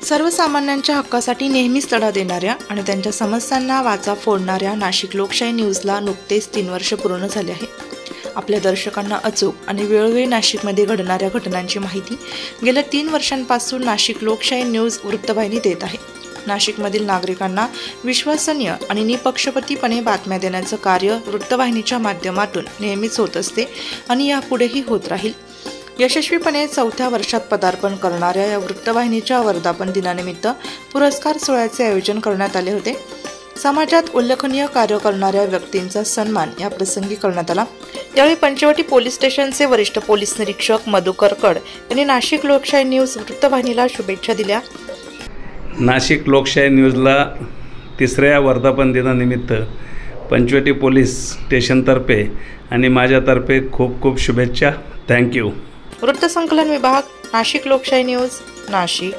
सर्वसामान्यांच्या हक्कासाठी नेहमीच लढा देणाऱ्या आणि त्यांच्या समस्यांना वाचा फोडणाऱ्या नाशिक लोकशाही न्यूजला नुकतेच 3 वर्ष पूर्ण झाले आहे। आपल्या दर्शकांना अचूक आणि वेळोवेळी नाशिकमध्ये घडणाऱ्या घटनांची माहिती गेल्या 3 वर्षांपासून नाशिक लोकशाही न्यूज वृत्तवाहिनी देत आहे। नाशिकमधील नागरिकांना विश्वसनीय आणि निपक्षपातीपणे बातम्या देण्याचं कार्य वृत्तवाहिनीच्या माध्यमातून नेहमीच होत असते आणि यापुढेही होत राहील। यशस्वीपणे 4थ्या वर्षात पदार्पण करणाऱ्या या वृत्तवाहिनीच्या वर्धापन दिनानिमित्त पुरस्कार सोहळ्याचे आयोजन करण्यात आले होते। समाजात उल्लेखनीय कार्य करणाऱ्या व्यक्तींचा सन्मान या प्रसंगी करण्यात आला। यावेळी पंचवटी पोलीस स्टेशनचे वरिष्ठ पोलीस निरीक्षक मधुकर कड यांनी नाशिक लोकशाही न्यूज वृत्तवाहिनीला शुभेच्छा दिल्या। नाशिक लोकशाही न्यूजला 3ऱ्या वर्धापन दिनानिमित्त पंचवटी पोलीस स्टेशनतर्फे आणि माझ्यातर्फे खूप खूप शुभेच्छा। थँक्यू। वृत्तसंकलन विभाग, नाशिक लोकशाही न्यूज, नाशिक।